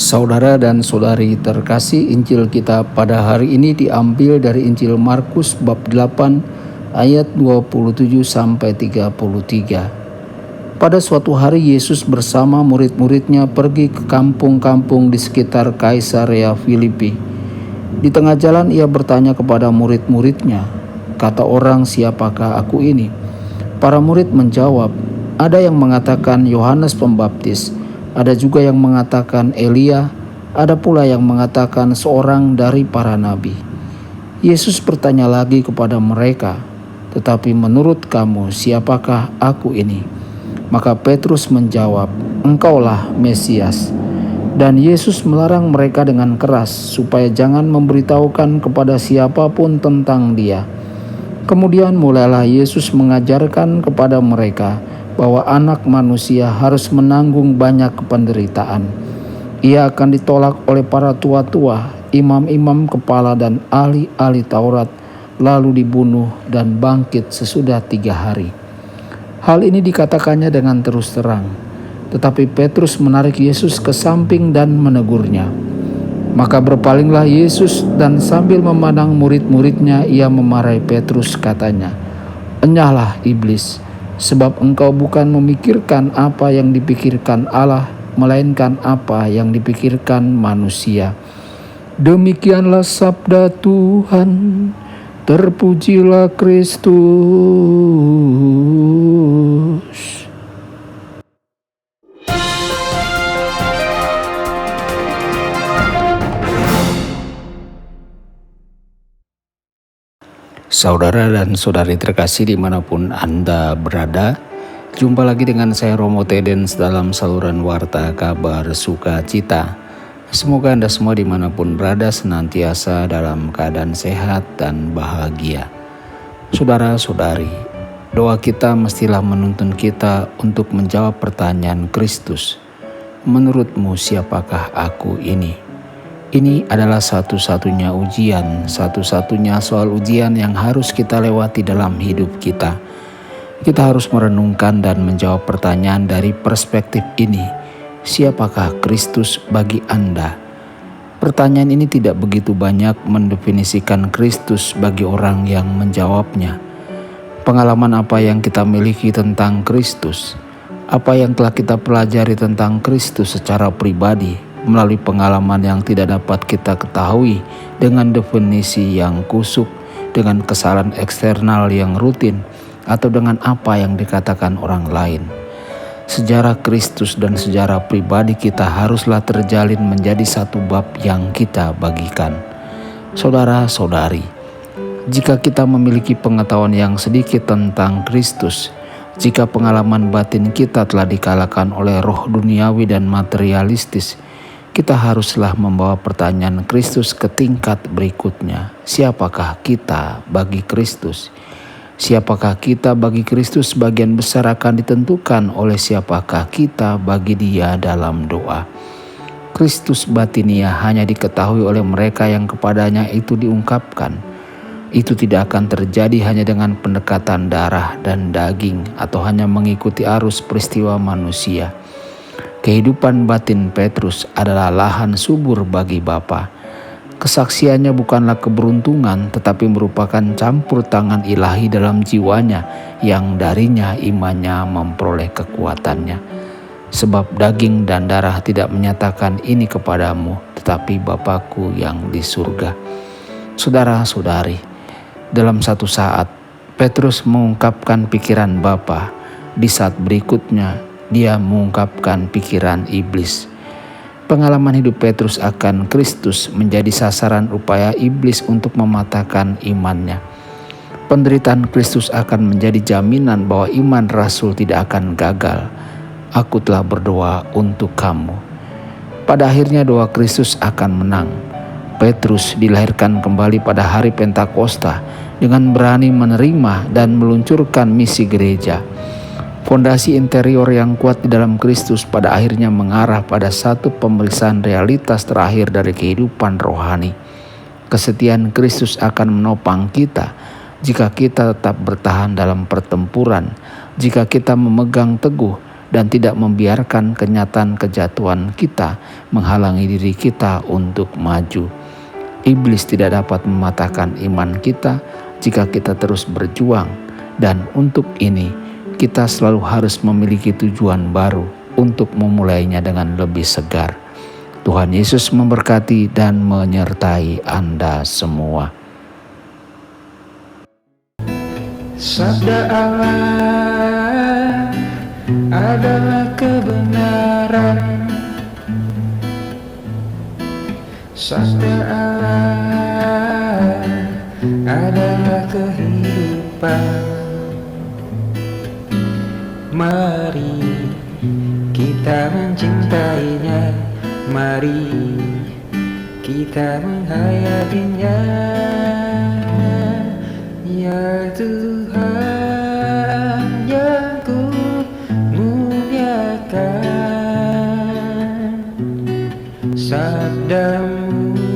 Saudara dan saudari terkasih, Injil kita pada hari ini diambil dari Injil Markus bab 8 ayat 27 sampai 33. Pada suatu hari Yesus bersama murid-muridnya pergi ke kampung-kampung di sekitar Kaisarea Filipi. Di tengah jalan ia bertanya kepada murid-muridnya, "Kata orang, siapakah aku ini?" Para murid menjawab, "Ada yang mengatakan Yohanes Pembaptis, ada juga yang mengatakan Elia, ada pula yang mengatakan seorang dari para nabi." Yesus bertanya lagi kepada mereka, "Tetapi menurut kamu, siapakah aku ini?" Maka Petrus menjawab, "Engkaulah Mesias." Dan Yesus melarang mereka dengan keras supaya jangan memberitahukan kepada siapapun tentang Dia. Kemudian mulailah Yesus mengajarkan kepada mereka bahwa Anak Manusia harus menanggung banyak penderitaan. Ia akan ditolak oleh para tua-tua, imam-imam kepala dan ahli-ahli Taurat, lalu dibunuh dan bangkit sesudah 3 hari. Hal ini dikatakannya dengan terus terang, tetapi Petrus menarik Yesus ke samping dan menegurnya. Maka berpalinglah Yesus dan sambil memandang murid-muridnya ia memarahi Petrus, katanya, "Enyahlah iblis, sebab engkau bukan memikirkan apa yang dipikirkan Allah, melainkan apa yang dipikirkan manusia." Demikianlah sabda Tuhan. Terpujilah Kristus. Saudara dan saudari terkasih dimanapun Anda berada, jumpa lagi dengan saya Romo Tedens dalam saluran Warta Kabar Sukacita. Semoga Anda semua dimanapun berada senantiasa dalam keadaan sehat dan bahagia. Saudara-saudari, doa kita mestilah menuntun kita untuk menjawab pertanyaan Kristus, "Menurutmu siapakah aku ini?" Ini adalah satu-satunya ujian, satu-satunya soal ujian yang harus kita lewati dalam hidup kita. Kita harus merenungkan dan menjawab pertanyaan dari perspektif ini. Siapakah Kristus bagi Anda? Pertanyaan ini tidak begitu banyak mendefinisikan Kristus bagi orang yang menjawabnya. Pengalaman apa yang kita miliki tentang Kristus? Apa yang telah kita pelajari tentang Kristus secara pribadi melalui pengalaman yang tidak dapat kita ketahui dengan definisi yang kusuk, dengan kesalahan eksternal yang rutin, atau dengan apa yang dikatakan orang lain? Sejarah Kristus dan sejarah pribadi kita haruslah terjalin menjadi satu bab yang kita bagikan. Saudara-saudari, jika kita memiliki pengetahuan yang sedikit tentang Kristus, jika pengalaman batin kita telah dikalahkan oleh roh duniawi dan materialistis, kita haruslah membawa pertanyaan Kristus ke tingkat berikutnya. Siapakah kita bagi Kristus? Siapakah kita bagi Kristus sebagian besar akan ditentukan oleh siapakah kita bagi Dia dalam doa. Kristus batinia hanya diketahui oleh mereka yang kepadanya itu diungkapkan. Itu tidak akan terjadi hanya dengan pendekatan darah dan daging atau hanya mengikuti arus peristiwa manusia. Kehidupan batin Petrus adalah lahan subur bagi Bapa. Kesaksiannya bukanlah keberuntungan, tetapi merupakan campur tangan ilahi dalam jiwanya yang darinya imannya memperoleh kekuatannya. Sebab daging dan darah tidak menyatakan ini kepadamu, tetapi Bapa-Ku yang di surga. Saudara-saudari, dalam satu saat Petrus mengungkapkan pikiran Bapa. Di saat berikutnya dia mengungkapkan pikiran iblis. Pengalaman hidup Petrus akan Kristus menjadi sasaran upaya iblis untuk mematahkan imannya. Penderitaan Kristus akan menjadi jaminan bahwa iman Rasul tidak akan gagal. Aku telah berdoa untuk kamu. Pada akhirnya doa Kristus akan menang. Petrus dilahirkan kembali pada hari Pentakosta dengan berani menerima dan meluncurkan misi gereja. Fondasi interior yang kuat di dalam Kristus pada akhirnya mengarah pada satu pemeriksaan realitas terakhir dari kehidupan rohani. Kesetiaan Kristus akan menopang kita jika kita tetap bertahan dalam pertempuran, jika kita memegang teguh dan tidak membiarkan kenyataan kejatuhan kita menghalangi diri kita untuk maju. Iblis tidak dapat mematahkan iman kita jika kita terus berjuang, dan untuk ini kita selalu harus memiliki tujuan baru untuk memulainya dengan lebih segar. Tuhan Yesus memberkati dan menyertai Anda semua. Sabda Allah adalah kebenaran. Sabda Allah adalah kehidupan. Mari kita mencintainya, mari kita menghayatinya. Ya Tuhan yang ku muliakan, sabdamu